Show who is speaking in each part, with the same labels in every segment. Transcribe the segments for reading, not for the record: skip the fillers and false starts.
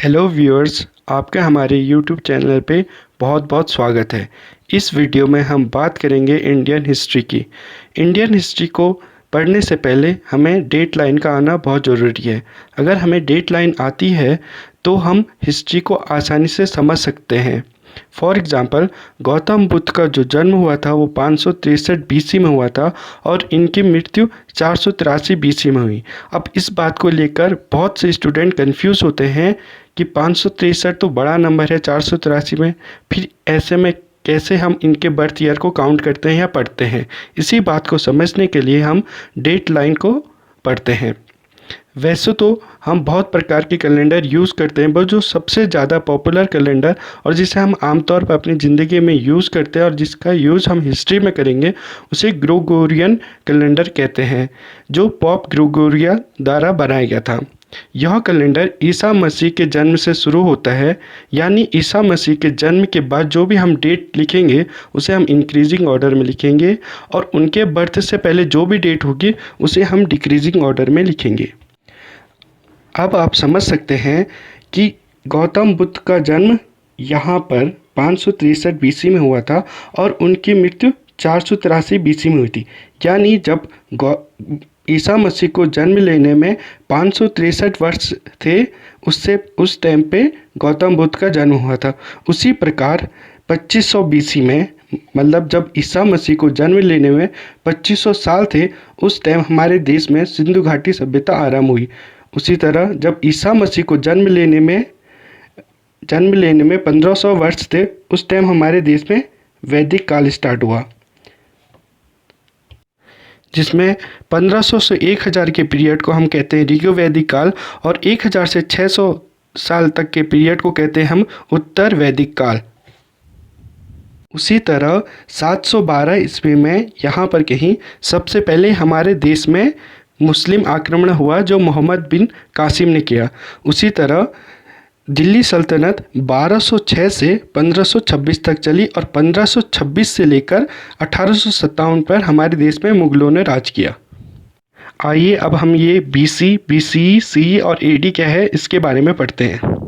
Speaker 1: Hello viewers, आपका हमारे YouTube channel पे बहुत बहुत स्वागत है। इस वीडियो में हम बात करेंगे इंडियन हिस्ट्री की। इंडियन हिस्ट्री को पढ़ने से पहले हमें डेट लाइन का आना बहुत ज़रूरी है। अगर हमें डेट लाइन आती है तो हम हिस्ट्री को आसानी से समझ सकते हैं। फॉर एग्ज़ाम्पल, गौतम बुद्ध का जो जन्म हुआ था वो 563 बीसी में हुआ था और इनकी मृत्यु 483 बीसी में हुई। अब इस बात को लेकर बहुत से स्टूडेंट कंफ्यूज होते हैं कि 563 तो बड़ा नंबर है 483 में, फिर ऐसे में कैसे हम इनके बर्थ ईयर को काउंट करते हैं या पढ़ते हैं। इसी बात को समझने के लिए हम डेट लाइन को पढ़ते हैं। वैसे तो हम बहुत प्रकार के कैलेंडर यूज़ करते हैं, पर जो सबसे ज़्यादा पॉपुलर कैलेंडर और जिसे हम आमतौर पर अपनी ज़िंदगी में यूज़ करते हैं और जिसका यूज़ हम हिस्ट्री में करेंगे उसे ग्रेगोरियन कैलेंडर कहते हैं, जो पोप ग्रेगोरिया द्वारा बनाया गया था। यह कैलेंडर ईसा मसीह के जन्म से शुरू होता है, यानी ईसा मसीह के जन्म के बाद जो भी हम डेट लिखेंगे उसे हम इंक्रीजिंग ऑर्डर में लिखेंगे और उनके बर्थ से पहले जो भी डेट होगी उसे हम डिक्रीजिंग ऑर्डर में लिखेंगे। अब आप समझ सकते हैं कि गौतम बुद्ध का जन्म यहाँ पर 563 बीसी में हुआ था और उनकी मृत्यु 483 बीसी में हुई थी। यानी जब ईसा मसीह को जन्म लेने में 563 वर्ष थे, उस टाइम पे गौतम बुद्ध का जन्म हुआ था। उसी प्रकार 2500 बीसी में, मतलब जब ईसा मसीह को जन्म लेने में 2500 साल थे, उस टाइम हमारे देश में सिंधु घाटी सभ्यता आरंभ हुई। उसी तरह जब ईसा मसीह को जन्म लेने में 1500 वर्ष थे, उस टाइम हमारे देश में वैदिक काल स्टार्ट हुआ, जिसमें 1500 से 1000 के पीरियड को हम कहते हैं ऋग्वेदिक वैदिक काल और 1000 से 600 साल तक के पीरियड को कहते हैं हम उत्तर वैदिक काल। उसी तरह 712 ईस्वी में यहाँ पर कहीं सबसे पहले हमारे देश में मुस्लिम आक्रमण हुआ जो मोहम्मद बिन कासिम ने किया। उसी तरह दिल्ली सल्तनत 1206 से 1526 तक चली और 1526 से लेकर 1857 पर हमारे देश में मुगलों ने राज किया। आइए अब हम ये BC, CE और AD क्या है इसके बारे में पढ़ते हैं।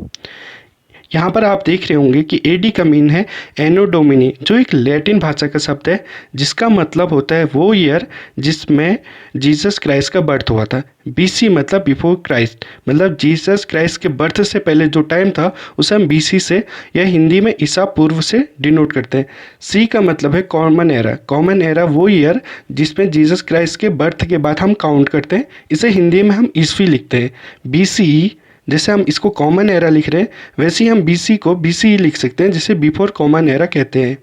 Speaker 1: यहाँ पर आप देख रहे होंगे कि AD का मीन है एनो डोमिनी, जो एक लैटिन भाषा का शब्द है जिसका मतलब होता है वो ईयर जिसमें जीसस क्राइस्ट का बर्थ हुआ था। BC मतलब बिफोर क्राइस्ट, मतलब जीसस क्राइस्ट के बर्थ से पहले जो टाइम था उसे हम BC से या हिंदी में ईसा पूर्व से डिनोट करते हैं। C का मतलब है कॉमन एरा। कॉमन एरा वो ईयर जिसमें जीसस क्राइस्ट के बर्थ के बाद हम काउंट करते हैं, इसे हिंदी में हम ईस्वी लिखते हैं। BCE, जैसे हम इसको कॉमन एरा लिख रहे हैं वैसे ही हम BC को BCE लिख सकते हैं, जिसे बिफोर कॉमन एरा कहते हैं।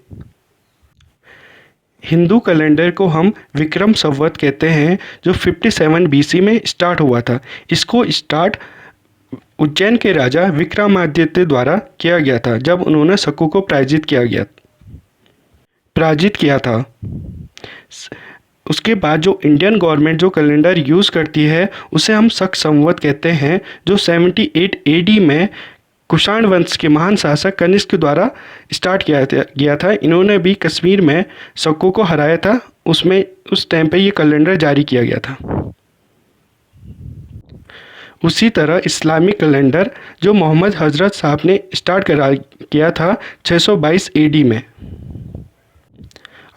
Speaker 1: हिंदू कैलेंडर को हम विक्रम संवत कहते हैं, जो 57 BC में स्टार्ट हुआ था। इसको स्टार्ट उज्जैन के राजा विक्रमादित्य द्वारा किया गया था, जब उन्होंने शकों को पराजित किया था। उसके बाद जो इंडियन गवर्नमेंट जो कैलेंडर यूज़ करती है उसे हम शक संवत कहते हैं, जो 78 AD में कुषाण वंश के महान शासक कनिष्क द्वारा स्टार्ट किया गया था। इन्होंने भी कश्मीर में शकों को हराया था, उस टाइम पे ये कैलेंडर जारी किया गया था। उसी तरह इस्लामिक कैलेंडर जो मोहम्मद हजरत साहब ने स्टार्ट किया था 622 AD में।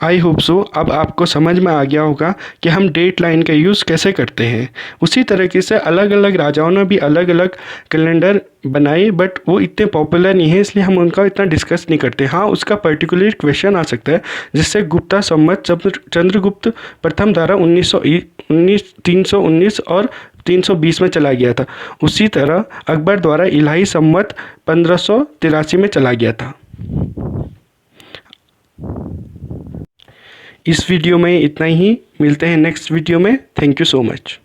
Speaker 1: आई होप सो अब आपको समझ में आ गया होगा कि हम डेट लाइन का यूज़ कैसे करते हैं। उसी तरीके से अलग अलग राजाओं ने भी अलग अलग कैलेंडर बनाए, बट वो इतने पॉपुलर नहीं है इसलिए हम उनका इतना डिस्कस नहीं करते। हाँ, उसका पर्टिकुलर क्वेश्चन आ सकता है, जिससे गुप्ता संवत चंद्रगुप्त प्रथम द्वारा 319 और 320 में चला गया था। उसी तरह अकबर द्वारा इलाही संवत 1583 में चला गया था। इस वीडियो में इतना ही, मिलते हैं नेक्स्ट वीडियो में। Thank you so much.